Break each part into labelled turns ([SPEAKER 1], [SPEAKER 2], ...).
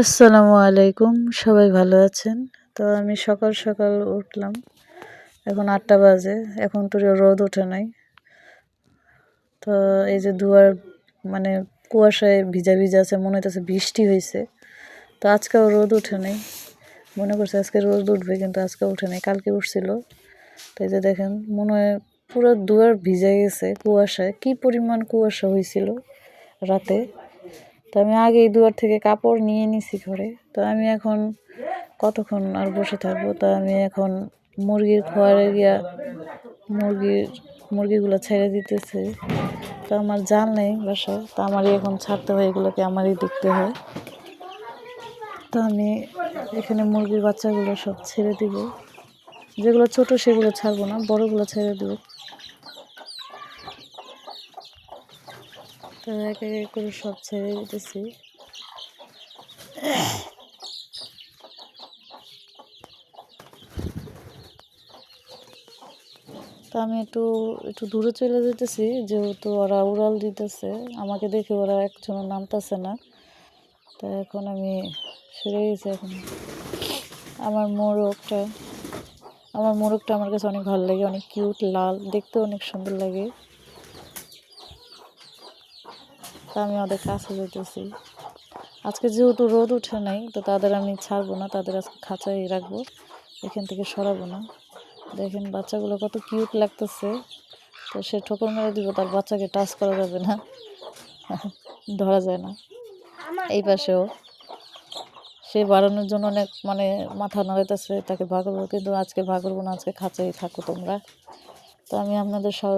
[SPEAKER 1] আসসালামু আলাইকুম, সবাই ভালো আছেন? তো আমি সকাল সকাল উঠলাম। এখন ৮টা বাজে। এখন তো রোদ ওঠে নাই। তো এই যে দুয়ার মানে কুয়াশায় ভিজা ভিজা আছে, মনে হইতেছে বৃষ্টি হয়েছে। তো আজকেও রোদ ওঠে নাই। মনে করছে আজকে রোদ উঠবে, কিন্তু আজকে ওঠে নাই, কালকে উঠছিল। তো এই যে দেখেন, মনে হয় পুরো দুয়ার ভিজে গেছে কুয়াশায়। কি পরিমাণ কুয়াশা হয়েছিল রাতে। তো আমি আগেই দুয়ার থেকে কাপড় নিয়ে নিছি ঘরে। তো আমি এখন কতক্ষণ আর বসে থাকবো। তো আমি এখন মুরগির ঘরে গিয়া মুরগিগুলো ছেড়ে দিতেছে। তো আমার জাল নেই বাসায়, তো আমারই এখন ছাড়তে হয়, এগুলোকে আমারই দেখতে হয়। তো আমি এখানে মুরগির বাচ্চাগুলো সব ছেড়ে দিব। যেগুলো ছোট সেগুলো ছাড়বো না, বড়গুলো ছেড়ে দেবো। তো এক এক করে সব ছেড়ে দিতেছি। তো আমি একটু একটু দূরে চলে যেতেছি, যেহেতু ওরা উড়াল দিতেছে। আমাকে দেখে ওরা একজনও নামতেছে না। তো এখন আমি সরে গেছি। এখন আমার মোরগটা আমার মোরগটা আমার কাছে অনেক ভালো লাগে, অনেক কিউট, লাল, দেখতে অনেক সুন্দর লাগে। তা আমি ওদের কাছে যেতেছি। আজকে যেহেতু রোদ উঠে নাই, তো তাদের আমি ছাড়বো না, তাদের আজকে খাঁচাই রাখবো, এখান থেকে সরাবো না। দেখেন বাচ্চাগুলো কত কিউট লাগতেছে। তো সে ঠোকর মেরে দিব, তার বাচ্চাকে টাচ করা যাবে না, ধরা যায় না। এই পাশেও সে বাড়ানোর জন্য অনেক মাথা নাড়াইতেছে, তাকে ভাগবো, কিন্তু আজকে ভাগবো না, আজকে খাঁচাই থাকো তোমরা। তো আমি আপনাদের সব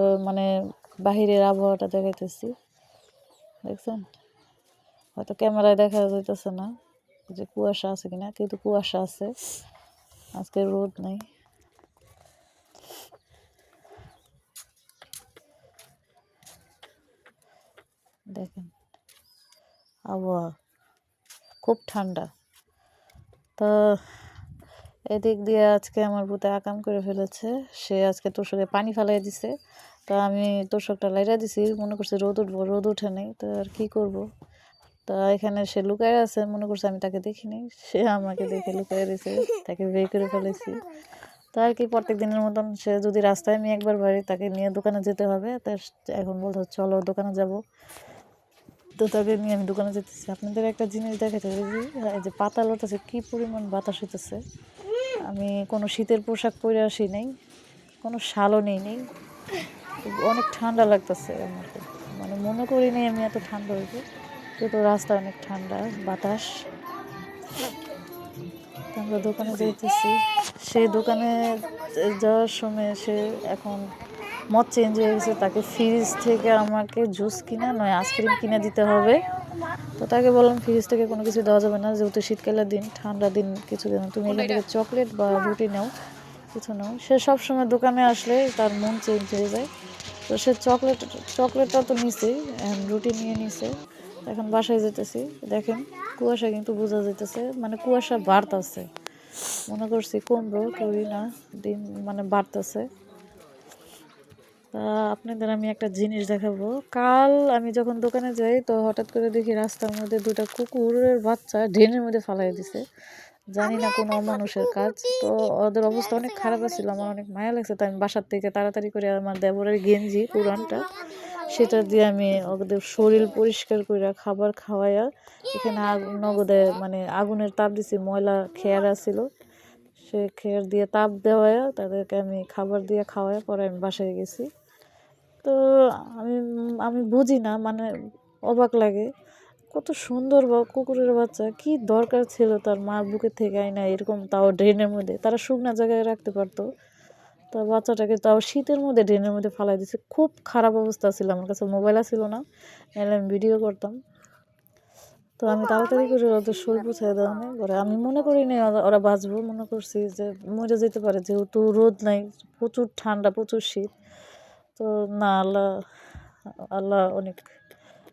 [SPEAKER 1] বাহিরের আবহাওয়াটা দেখাইতেছি। দেখছেন, হয়তো ক্যামেরায় দেখা যাইতেছে না যে কুয়াশা আছে কিনা, কিন্তু কুয়াশা আছে, আজকে রোদ নেই। দেখেন আবহাওয়া খুব ঠান্ডা। তো এদিক দিয়ে আজকে আমার ভূতে আকাম করে ফেলেছে। সে আজকে তোষকে পানি ফেলাই দিছে। তো আমি তোষকটা লাইরা দিছি, মনে করছি রোদ উঠবো, রোদ উঠে নেই। তো আর কি করব। তা এখানে সে লুকায় আছে, মনে করছে আমি তাকে দেখিনি, সে আমাকে দেখে লুকায় দিয়েছে, তাকে বের করে ফেলেছি। তো আর কি, প্রত্যেক দিনের মতন সে যদি রাস্তায় আমি একবার বাড়ি, তাকে নিয়ে দোকানে যেতে হবে। তো এখন বলতো চলো দোকানে যাব। তো তাকে নিয়ে আমি দোকানে যেতেছি। আপনাদের একটা জিনিস দেখাতে পারি, এই যে পাতা লতাছে, কি পরিমাণ বাতাস হইতেছে। আমি কোনো শীতের পোশাক পরে আসি নাই, কোনো শালও নেই নেই, অনেক ঠান্ডা লাগতেছে আমাকে। মনে করি নি আমি এত ঠান্ডা হইবে, কিন্তু রাস্তা অনেক ঠান্ডা, বাতাস। আমরা দোকানে যাইতেছি। সেই দোকানে যাওয়ার সময় সে এখন মদ চেঞ্জ হয়ে গেছে, তাকে ফ্রিজ থেকে আমাকে জুস কিনা নয় আইসক্রিম কিনে দিতে হবে। তো তাকে বললাম ফ্রিজ থেকে কোনো কিছু দেওয়া যাবে না, যেহেতু শীতকালের দিন, ঠান্ডা দিন কিছু দিন তুমি এখান থেকে চকলেট বা রুটি নাও, কিছু নাও। সে সবসময় দোকানে আসলে তার মন চেঞ্জ হয়ে যায়। তো সে চকলেটটা তো নিছেই, রুটি নিয়ে নিছে। এখন বাসায় যেতেছি। দেখেন কুয়াশা কিন্তু বোঝা যাইতেছে, কুয়াশা বাড়তেছে। মনে করছি কমবো, করি না, দিন বাড়তেছে। তা আপনাদের আমি একটা জিনিস দেখাবো। কাল আমি যখন দোকানে যাই, তো হঠাৎ করে দেখি রাস্তার মধ্যে দুটা কুকুরের বাচ্চা ড্রেনের মধ্যে ফালাই দিছে। জানি না কোন অমানুষের কাজ। তো ওদের অবস্থা অনেক খারাপ ছিল, আমার অনেক মায়া লাগছে। তাই আমি বাসার থেকে তাড়াতাড়ি করে আমার দেবরের গেঞ্জি পুরানটা, সেটা দিয়ে আমি ওদের শরীর পরিষ্কার করে খাবার খাওয়াইয়া, এখানে নগদে আগুনের তাপ দিছি, ময়লা খেয়ার ছিল, সে খেয়ার দিয়ে তাপ দেওয়াইয়া তাদেরকে আমি খাবার দিয়ে খাওয়াই, পরে আমি বাসায় গেছি। তো আমি আমি বুঝি না, অবাক লাগে, কত সুন্দর বা কুকুরের বাচ্চা, কি দরকার ছিল তার মার বুকের থেকে আইনা এরকম, তাও ড্রেনের মধ্যে, তারা শুকনা জায়গায় রাখতে পারতো। তো বাচ্চাটাকে তাও শীতের মধ্যে ড্রেনের মধ্যে ফালাই দিছে। খুব খারাপ অবস্থা ছিল, আমার কাছে মোবাইল ছিল না, নাহলে আমি ভিডিও করতাম। তো আমি তাড়াতাড়ি করে ওদের শরীর পুছাই দেওয়া নেই করে, আমি মনে করি নি ওরা বাঁচবো, মনে করছি যে মরে যেতে পারে, যেহেতু রোদ নাই, প্রচুর ঠান্ডা, প্রচুর শীত। তো না, আল্লাহ আল্লাহ অনেক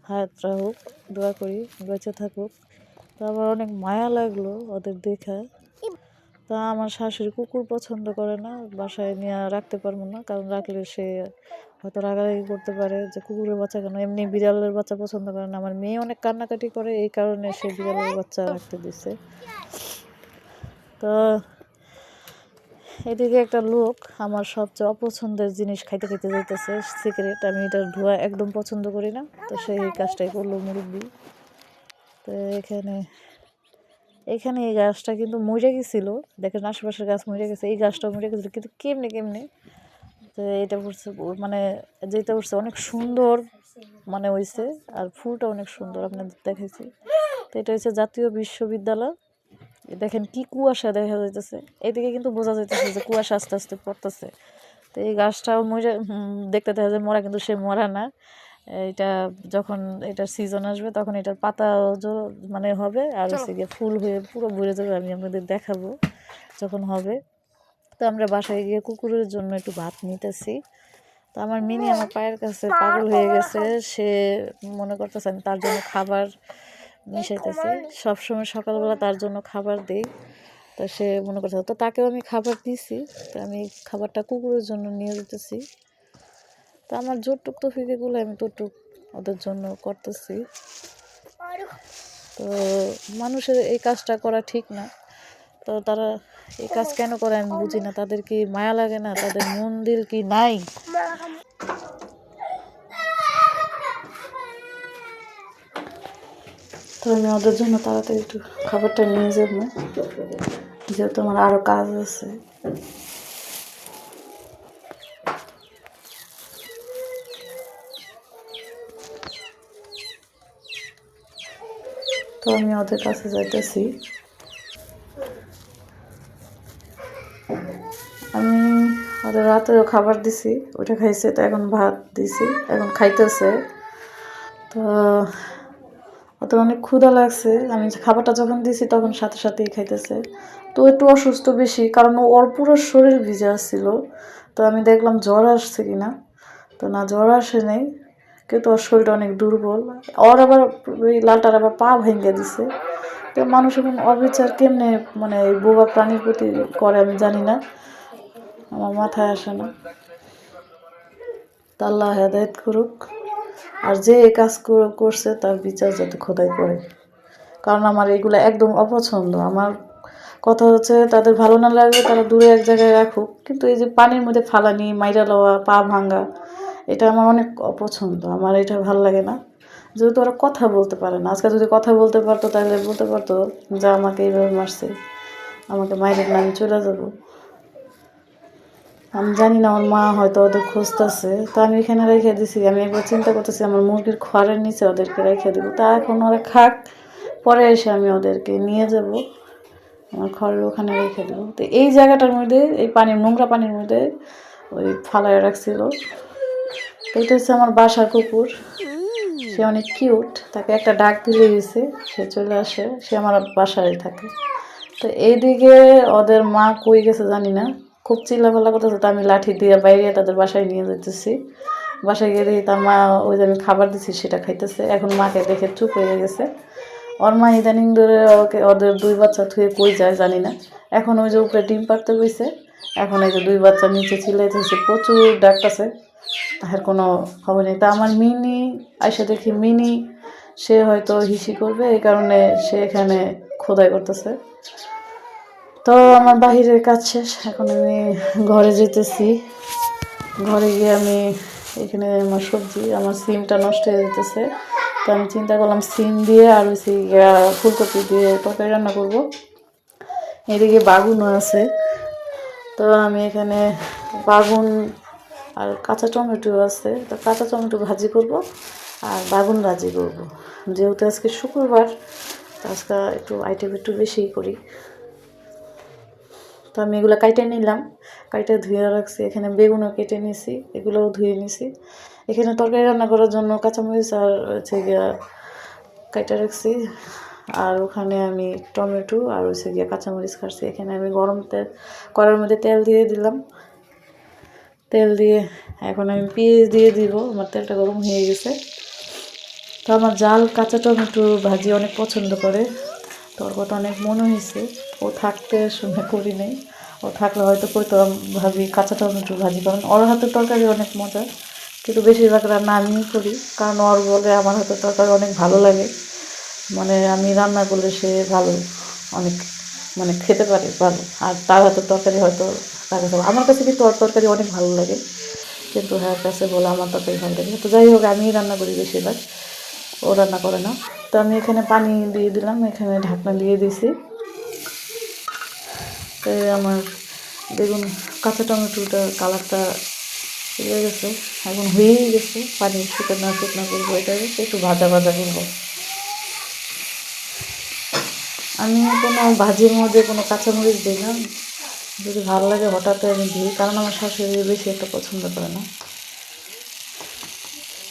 [SPEAKER 1] হায়াত রাখুক, দোয়া করি বেঁচে থাকুক। তো আমার অনেক মায়া লাগলো ওদের দেখা। তা আমার শাশুড়ি কুকুর পছন্দ করে না, বাসায় নিয়ে রাখতে পারবো না, কারণ রাখলে সে হয়তো রাগারাগি করতে পারে যে কুকুরের বাচ্চা কেন, এমনি বিড়ালের বাচ্চা পছন্দ করে না। আমার মেয়ে অনেক কান্নাকাটি করে, এই কারণে সে বিড়ালের বাচ্চা রাখতে দিছে। তো এদিকে একটা লোক আমার সবচেয়ে অপছন্দের জিনিস খাইতে খাইতে যাইতেছে, সিগারেট। আমি এটার ধোঁয়া একদম পছন্দ করি না, তো সেই কাজটাই করলো মুরব্বী। তো এখানে এই গাছটা কিন্তু মরে গেছিল, দেখেন আশেপাশের গাছ মরে গেছে, এই গাছটাও মরে গেছিলো, কিন্তু কেমনে কেমনে তো এটা করছে মানে যেটা করছে অনেক সুন্দর মানে হয়েছে, আর ফুলটা অনেক সুন্দর আপনাদের দেখাইছি। তো এটা হচ্ছে জাতীয় বিশ্ববিদ্যালয়। দেখেন কি কুয়াশা দেখা যাইতেছে, এদিকে কিন্তু বোঝা যাইতেছে যে কুয়াশা আস্তে আস্তে পড়তেছে। তো এই গাছটাও মরে দেখতে দেখা যায় মরা, কিন্তু সে মরা না। এটা যখন এটার সিজন আসবে তখন এটার পাতা মানে হবে, আর হচ্ছে গিয়ে ফুল হয়ে পুরো ভরে যাবে। আমি আপনাদের দেখাবো যখন হবে। তো আমরা বাসায় গিয়ে কুকুরের জন্য একটু ভাত নিতেছি। তো আমার মিনি আমার পায়ের কাছে পাগল হয়ে গেছে, সে মনে করতেছে আমি তার জন্য খাবার মিশাইতেছি। সবসময় সকালবেলা তার জন্য খাবার দিই, তো সে মনে করছে, তো তাকেও আমি খাবার দিছি। তো আমি খাবারটা কুকুরের জন্য নিয়ে যেতেছি। তো আমার যতটুক তৌফিকগুলো আমি ততটুক ওদের জন্য করতেছি। তো মানুষের এই কাজটা করা ঠিক না, তো তারা এই কাজ কেন করে আমি বুঝি না। তাদের কি মায়া লাগে না? তাদের মন দিল কি নাই? তো আমি ওদের জন্য তাড়াতাড়ি একটু খাবারটা নিয়ে যাবো, যেহেতু আমার আরও কাজ আছে। তো আমি ওদের কাছে যাইতেছি। আমি ওদের রাতেও খাবার দিছি, ওটা খাইছে। তো এখন ভাত দিছি, এখন খাইতেছে। তো ওদের অনেক ক্ষুধা লাগছে। আমি খাবারটা যখন দিছি তখন সাথে সাথেই খাইতেছে। তো একটু অসুস্থ বেশি, কারণ ওর পুরো শরীর ভিজে আসছিল। তো আমি দেখলাম জ্বর আসছে কিনা, তো না, জ্বর আসে নেই, কিন্তু ওর শরীরটা অনেক দুর্বল। ওর আবার ওই লালটার আবার পা ভেঙে দিছে। তো মানুষ এখন অবিচার কেমনে মানে এই বোবা প্রাণীর প্রতি করে আমি জানি না, আমার মাথায় আসে না। তা আল্লাহ হেদায়েত করুক, আর যে এই কাজ করছে তার বিচার যাতে খোদাই করে, কারণ আমার এগুলো একদম অপছন্দ। আমার কথা হচ্ছে তাদের ভালো না লাগলে তারা দূরে এক জায়গায় রাখুক, কিন্তু এই যে পানির মধ্যে ফালানি, মাইরা লওয়া, পা ভাঙা, এটা আমার অনেক অপছন্দ। আমার এটা ভালো লাগে না, যেহেতু ওরা কথা বলতে পারে না। আজকে যদি কথা বলতে পারতো তাহলে বলতে পারতো যে আমাকে এইভাবে মারছে, আমাকে মাইরেন না, আমি চলে যাবো। আমি জানি না, আমার মা হয়তো ওদের খুঁজতেছে। তো আমি এখানে রেখে দিছি। আমি একবার চিন্তা করতেছি আমার মুরগির খড়ের নিচে ওদেরকে রেখে দেবো। তা এখন ওরা খাক, পরে এসে আমি ওদেরকে নিয়ে যাব, আমার খড়ের ওখানে রেখে দেবো। তো এই জায়গাটার মধ্যে, এই পানির নোংরা পানির মধ্যে ওই ফালায় রাখছিল। তো এটা হচ্ছে আমার বাসার কুকুর, সে অনেক কিউট। তাকে একটা ডাক দিলে গেছে, সে চলে আসে, সে আমার বাসায় থাকে। তো এইদিকে ওদের মা কই গেছে জানি না, খুব চিল্লাফাল্লা করতেছে। তো আমি লাঠি দিয়ে বাইরে তাদের বাসায় নিয়ে যেতেছি। বাসায় গিয়ে দেখি তার মা ওই যে আমি খাবার দিচ্ছি সেটা খাইতেছে। এখন মাকে দেখে চুপ হয়ে গেছে। ওর মা ইদানিং ধরে ওদের দুই বাচ্চা থুয়ে কই যায় জানি না। এখন ওই যে উপরে ডিম পাড়তে বইছে, এখন এই যে দুই বাচ্চা নিচে চিল্লাইতেছে, প্রচুর ডাকতেছে, তার কোনো খবর নেই। তা আমার মিনি আইসা দেখি মিনি সে হয়তো হিসি করবে, এই কারণে সে এখানে খোদাই করতেছে। তো আমার বাহিরের কাজ শেষ, এখন আমি ঘরে যেতেছি। ঘরে গিয়ে আমি এখানে আমার সবজি, আমার সিমটা নষ্ট হয়ে যেতেছে। তো আমি চিন্তা করলাম সিম দিয়ে আর হচ্ছে ফুলকপি দিয়ে তরকারি রান্না করবো। এদিকে বাগুনও আছে, তো আমি এখানে বাগুন আর কাঁচা টমেটো আছে, তো কাঁচা টমেটো ভাজি করব আর বাগুন ভাজি করব। যেহেতু আজকে শুক্রবার, তো আজকে একটু আইটেম একটু বেশিই করি। তো আমি এগুলো কাইটে নিলাম, কাইটে ধুয়ে রাখছি। এখানে বেগুনও কেটে নিয়েছি, এগুলোও ধুয়ে নিয়েছি। এখানে তরকারি রান্না করার জন্য কাঁচামরিচ আর হচ্ছে গিয়া কাইটে রাখছি। আর ওখানে আমি টমেটো আর হচ্ছে গিয়া কাঁচামরিচ কাটছি। এখানে আমি গরম তেল, কড়াইয়ের মধ্যে তেল দিয়ে দিলাম। তেল দিয়ে এখন আমি পেঁয়াজ দিয়ে দিব। আমার তেলটা গরম হয়ে গেছে। তো আমার জাল কাঁচা টমেটো ভাজি অনেক পছন্দ করে, তো ওর কথা অনেক মনে হয়েছে। ও থাকতে সময় করি নেই, ও থাকলে হয়তো করতাম ভাবি কাঁচা টমেটো ভাজি, কারণ ওর হাতের তরকারি অনেক মজা। কিন্তু বেশিরভাগ রান্না আমিই করি, কারণ ওর বলে আমার হাতের তরকারি অনেক ভালো লাগে। মানে আমি রান্না করলে সে ভালো, অনেক মানে খেতে পারে ভালো। আর তার হাতের তরকারি হয়তো তার কাছে, আমার কাছে কিন্তু ওর তরকারি অনেক ভালো লাগে, কিন্তু হ্যাঁ কাছে বলে আমার তরকারি ভালো লাগে। তো যাই হোক, আমিই রান্না করি বেশিরভাগ, ও রান্না করে না। তো আমি এখানে পানি দিয়ে দিলাম, এখানে ঢাকনা দিয়ে দিছি। তো আমার বেগুন কাঁচা টমেটোটার কালারটা হয়ে গেছে, এখন হয়েই গেছে। পানি শুকনো করবো, এটাকে একটু ভাজা ভাজা করবো। আমি কোনো ভাজির মধ্যে কোনো কাঁচামরিচ দিই না, যদি ভালো লাগে হঠাৎ আমি দিই, কারণ আমার শাশুড়ি বেশি একটা পছন্দ করে না।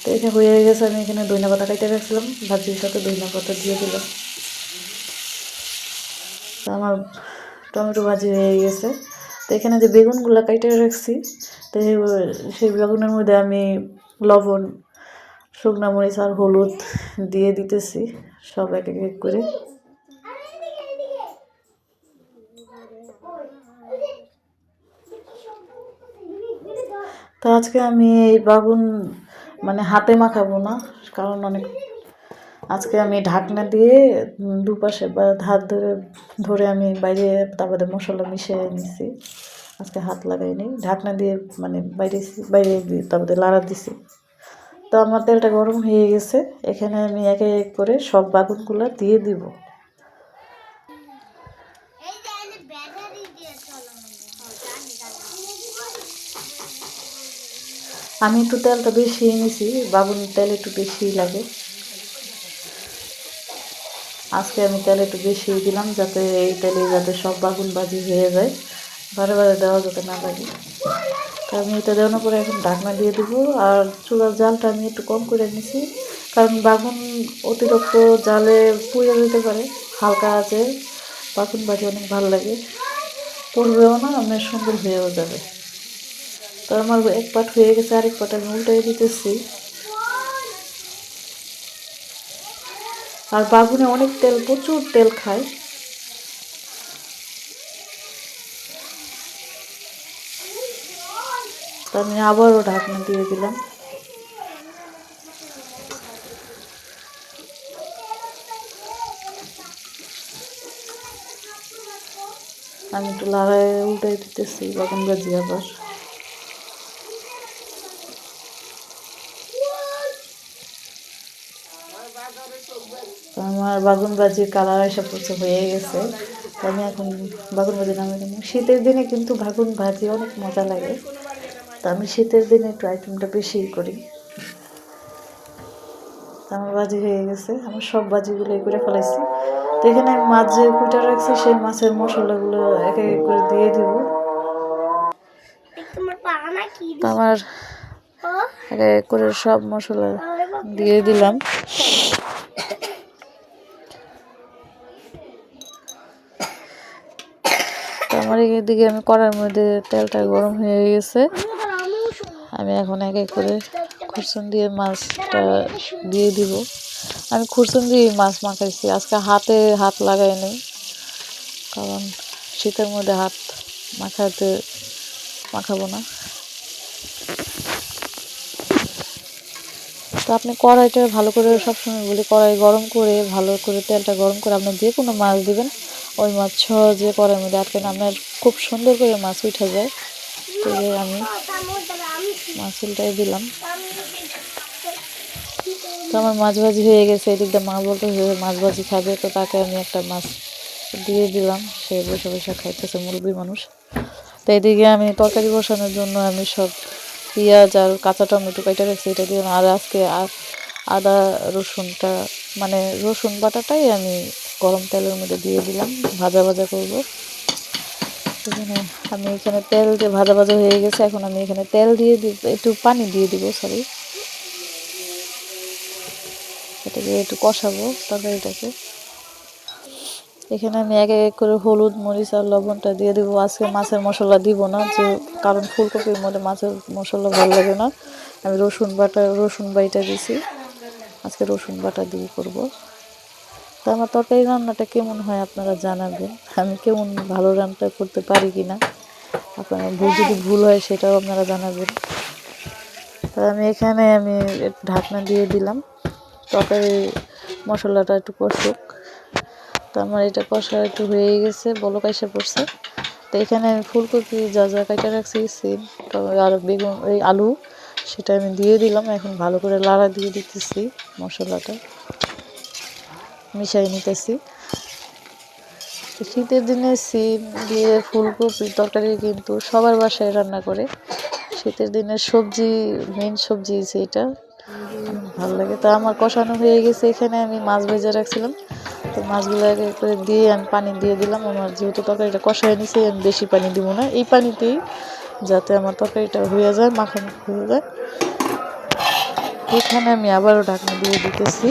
[SPEAKER 1] তো এটা হয়ে গেছে, আমি এখানে ধনিয়া পাতা কাটে রাখছিলাম, ভাজির সাথে ধনিয়া পাতা দিয়ে দিলাম। তো আমার টমেটো ভাজি হয়ে গেছে। তো এখানে যে বেগুনগুলো কাটে রাখছি, তো সেই বেগুনের মধ্যে আমি লবণ, শুকনো মরিচ আর হলুদ দিয়ে দিতেছি, সব এক এক করে। তো আজকে আমি এই বাগুন মানে হাতে মাখাবো না, কারণ অনেক, আজকে আমি ঢাকনা দিয়ে দুপাশে বা হাত ধরে ধরে আমি বাইরে তারপরে মশলা মিশিয়ে নিছি। আজকে হাত লাগাইনি, ঢাকনা দিয়ে মানে বাইরে তারপরে লাড়া দিছি। তো আমার তেলটা গরম হয়ে গেছে, এখানে আমি এক এক করে সব বাগুনগুলো দিয়ে দিব। আমি একটু তেলটা বেশি নিছি, বাগুনের তেল একটু বেশি লাগে। আজকে আমি তেল একটু বেশি দিলাম, যাতে এই তেলে যাতে সব বাগুন ভাজি হয়ে যায়, বারে বারে দেওয়া যাতে না লাগে। তো আমি এটা দেওয়ানোর পরে এখন ঢাকনা দিয়ে দেবো। আর চুলার জালটা আমি একটু কম করে নিছি, কারণ বাগুন অতিরিক্ত জালে পুড়ে যেতে পারে। হালকা আছে বাগুন ভাজি অনেক ভালো লাগে, পড়বেও না, অনেক সুন্দর হয়েও যাবে। তো আমার এক পাট হয়ে গেছে, আরেক পাট আমি উল্টাই দিতেছি। আর বাগুনে অনেক তেল, প্রচুর তেল খায়। তো আমি আবারও ঢাকনা দিয়ে দিলাম। আমি একটু লাড়ায় উল্টাই দিতেছি বাগুন ভাজি আবার। আমার বাগুন ভাজির কালার এসব কিছু হয়ে গেছে। তো আমি এখন বাগুন ভাজি নামে দেবো। শীতের দিনে কিন্তু বাগুন ভাজি অনেক মজা লাগে, তো আমি শীতের দিনে একটু আইটেমটা বেশি করি। আমার ভাজি হয়ে গেছে, আমার সব ভাজিগুলো করে ফেলাইছি। তো এখানে আমি মাছ যে কুইটা রাখছি, সেই মাছের মশলাগুলো এক এক করে দিয়ে দিব। তো আমার এক এক করে সব মশলা দিয়ে দিলাম। তো আমার এদিকে আমি কড়াইয়ের মধ্যে তেলটা গরম হয়ে গেছে, আমি এখন এক এক করে খুরসুন দিয়ে মাছটা দিয়ে দিব। আমি খুরসুন দিয়ে মাছ মাখাইছি, আজকে হাতে হাত লাগাইনি, কারণ শীতের মধ্যে হাত মাখাবো না। তো আপনি কড়াইটা ভালো করে, সবসময় বলি কড়াই গরম করে ভালো করে তেলটা গরম করে আপনি যে কোনো মাছ দিবেন, ওই মাছ সহজে কড়াইয়ের মধ্যে আটকেন, আপনার খুব সুন্দর করে মাছ উঠে যায়। তো আমি মাছ উল্টাই দিলাম। তো আমার মাছ ভাজি হয়ে গেছে, এদিক দিয়ে মা বলতে মাছ ভাজি খাবে, তো তাকে আমি একটা মাছ দিয়ে দিলাম, সে বসে বসে খাইতেছে, মুরব্বী মানুষ। তো এদিকে আমি তরকারি বসানোর জন্য আমি সব পেঁয়াজ আর কাঁচা টমেটো কেটে রাখছি, এটা দিয়ে। আর আজকে আদা রসুনটা মানে রসুন বাটাটাই আমি গরম তেলের মধ্যে দিয়ে দিলাম, ভাজা ভাজা করবো। এখানে আমি এখানে তেল যে ভাজা ভাজা হয়ে গেছে, এখন আমি এখানে তেল দিয়ে দিব, একটু পানি দিয়ে দিব, সরি, এটাকে একটু কষাবো তরকারিটাকে। এখানে আমি এক এক করে হলুদ, মরিচ আর লবণটা দিয়ে দেবো। আজকে মাছের মশলা দিব না, যে কারণ ফুলকপির মধ্যে মাছের মশলা ভালো লাগে না। আমি রসুন বাইটা দিছি, আজকে রসুন বাটা দিয়ে করব। তো আমার তরকারি রান্নাটা কেমন হয় আপনারা জানাবেন, আমি কেমন ভালো রান্না করতে পারি কিনা, আপনারা যদি ভুল হয় সেটাও আপনারা জানাবেন। তো আমি এখানে একটু ঢাকনা দিয়ে দিলাম, তরকারি মশলাটা একটু কষুক। তো আমার এটা কষা একটু হয়ে গেছে, বলক এসে পড়ছে। তো এখানে আমি ফুলকপি যা যা কাটা রাখছি সিম আর বেগুন এই আলু সেটা আমি দিয়ে দিলাম। এখন ভালো করে লাড়া দিয়ে দিতেছি, মশলাটা মিশিয়ে নিতেছি। তো শীতের দিনে সিম দিয়ে ফুলকপির তরকারি কিন্তু সবার বাসায় রান্না করে। শীতের দিনের সবজি, মেন সবজি এটা ভালো লাগে। তো আমার কষানো হয়ে গেছে, এখানে আমি মাছ ভেজে রাখছিলাম। তো মাছগুলো এক এক করে দিয়ে আমি পানি দিয়ে দিলাম। আমার যেহেতু তরকারিটা কষায় নিছে, আমি বেশি পানি দিব না, এই পানিতেই যাতে আমার তরকারিটা হয়ে যায়, মাখামাখি হয়ে যায়। এখানে আমি আবারও ঢাকনা দিয়ে দিতেছি।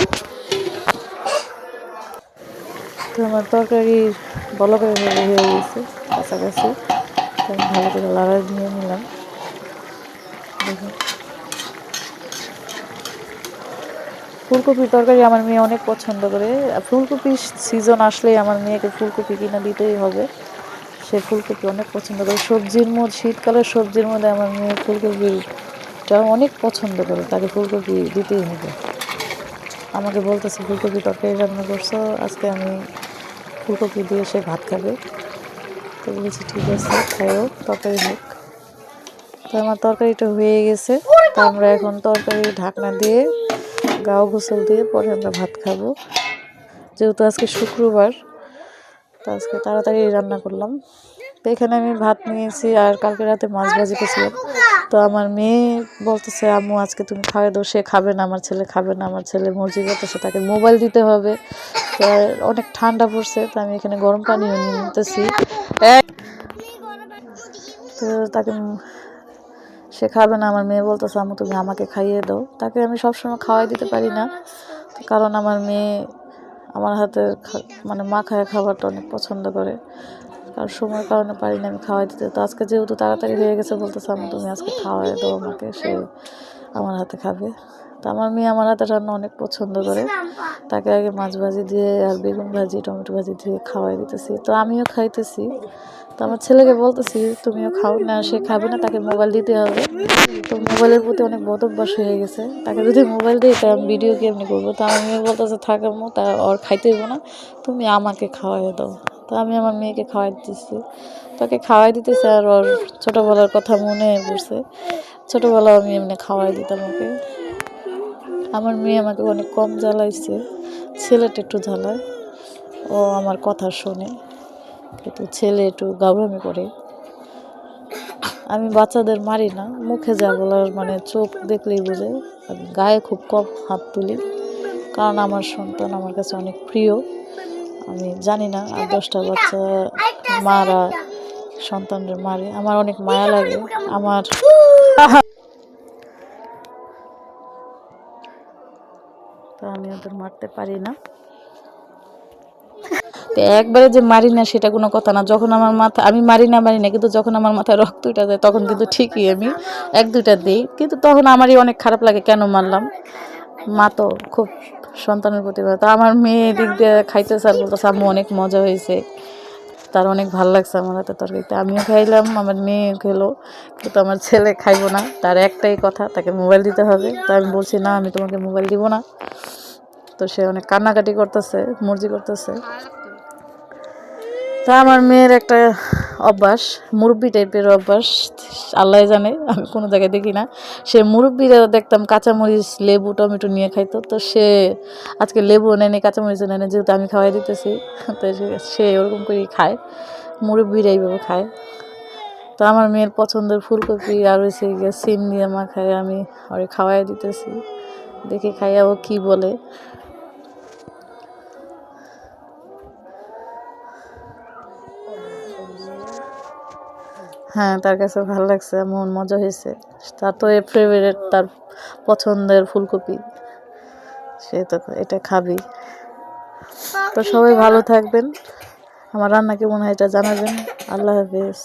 [SPEAKER 1] তো আমার তরকারি বলকের হয়ে গেছে কাছাকাছি। তো আমি ভালো করে লাড়া দিয়ে নিলাম। দেখুন, ফুলকপির তরকারি আমার মেয়ে অনেক পছন্দ করে। ফুলকপির সিজন আসলেই আমার মেয়েকে ফুলকপি কিনে দিতেই হবে। সে ফুলকপি অনেক পছন্দ করে। সবজির মধ্যে, শীতকালের সবজির মধ্যে আমার মেয়ে ফুলকপিটা অনেক পছন্দ করে, তাকে ফুলকপি দিতেই হবে। আমাকে বলতেছে ফুলকপি তরকারি রান্না করছো, আজকে আমি ফুলকপি দিয়ে সে ভাত খাবে। তো বলছি ঠিক আছে, খাইও, তরকারি হোক। তো আমার তরকারিটা হয়ে গেছে। তো আমরা এখন তরকারি ঢাকনা দিয়ে গাও গোসল দিয়ে পরে আমরা ভাত খাবো। যেহেতু আজকে শুক্রবার, তো আজকে তাড়াতাড়ি রান্না করলাম। তো এখানে আমি ভাত নিয়েছি আর কালকে রাতে মাছ ভাজি করছিলাম। তো আমার মেয়ে বলতেছে আম্মু আজকে তুমি খাওয়াই দাও, সে খাবে না, আমার ছেলে খাবে না। আমার ছেলে মর্জি করতেছে, তাকে মোবাইল দিতে হবে। তো অনেক ঠান্ডা পড়ছে, তো আমি এখানে গরম পানিও নিয়ে নিতেছি। তো তাকে, সে খাবে না। আমার মেয়ে বলতেছে আম্মু তুমি আমাকে খাইয়ে দাও। তাকে আমি সবসময় খাওয়াই দিতে পারি না, কারণ আমার মেয়ে আমার হাতের মানে মাখায় খাবারটা অনেক পছন্দ করে। কারণ সময়ের কারণে পারি না আমি খাওয়াই দিতে। তো আজকে যেহেতু তাড়াতাড়ি হয়ে গেছে, বলতেছে আম্মু তুমি আজকে খাওয়াই দাও আমাকে, সে আমার হাতে খাবে। তো আমার মেয়ে আমার হাতে রান্না অনেক পছন্দ করে। তাকে আগে মাছ ভাজি দিয়ে আর বেগুন ভাজি, টমেটো ভাজি দিয়ে খাওয়াই দিতেছি। তো আমিও খাইতেছি। তো আমার ছেলেকে বলতেছি তুমিও খাও না, সে খাবে না, তাকে মোবাইল দিতে হবে। তো মোবাইলের প্রতি অনেক বদ অভ্যাস হয়ে গেছে, তাকে যদি মোবাইল দিই তা আমি ভিডিও কেমনি করবো। তো আমার মেয়ে বলতেছে থাক আম্মু, তা ওর খাইতে হইব না, তুমি আমাকে খাওয়াই দাও। তো আমি আমার মেয়েকে খাওয়াই দিতেছি, তাকে খাওয়াই দিতেছি। আর ওর ছোটোবেলার কথা মনে পড়ছে, ছোটোবেলাও আমি এমনি খাওয়াই দিতাম ওকে। আমার মেয়ে আমাকে অনেক কম জ্বালাইছে, ছেলেটা একটু জ্বালায়, ও আমার কথা শোনে, কিন্তু ছেলে একটু গাবরামি করে। আমি বাচ্চাদের মারি না, মুখে যা বলার মানে চোখ দেখলেই বোঝে। আমি গায়ে খুব কম হাত তুলি, কারণ আমার সন্তান আমার কাছে অনেক প্রিয়। আমি জানি না আর 10টা বাচ্চা মারা সন্তানদের মারে, আমার অনেক মায়া লাগে। আমার তো আমি ওদের মারতে পারি না। তো একবারে যে মারি না সেটা কোনো কথা না। যখন আমার মাথা, আমি মারি না কিন্তু যখন আমার মাথায় রক্ত উঠে যায় তখন কিন্তু ঠিকই আমি 1-2টা দিই, কিন্তু তখন আমারই অনেক খারাপ লাগে কেন মারলাম। মা তো খুব সন্তানের প্রতি। তো আমার মেয়ে দিক দিয়ে খাইতেছে আর বলতেছে আম্মু অনেক মজা হয়েছে, তার অনেক ভালো লাগছে আমার হাতে তরকারিতে। আমিও খাইলাম, আমার মেয়ে খেলো, কিন্তু আমার ছেলে খাইবো না। তার একটাই কথা, তাকে মোবাইল দিতে হবে। তো আমি বলছি না, আমি তোমাকে মোবাইল দিব না। তো সে অনেক কান্নাকাটি করতেছে, মর্জি করতেছে। তা আমার মেয়ের একটা অভ্যাস, মুরব্বি টাইপের অভ্যাস, আল্লাহ জানে, আমি কোনো জায়গায় দেখি না। সে মুরব্বিরা দেখতাম কাঁচামরিচ, লেবু, টমেটো নিয়ে খাইতো। তো সে আজকে লেবু নেয়, কাঁচামরিচ নেয়, যেহেতু আমি খাওয়াই দিতেছি। তো সে ওরকম করেই খায়, মুরব্বিরা এইভাবে খায়। তো আমার মেয়ের পছন্দের ফুলকপি আর হয়েছে গিয়ে সিম দিয়ে মাখায় আমি ওরে খাওয়াই দিতেছি, দেখে খাইয়া ও কী বলে। হ্যাঁ, তার কাছে ভালো লাগছে, মন মজা হয়েছে। তার তো ফেভারিট, তার পছন্দের ফুলকপি, সে তো এটা খাবি। তো সবাই ভালো থাকবেন, আমার রান্না কেমন হয় এটা জানাবেন। আল্লাহ হাফেজ।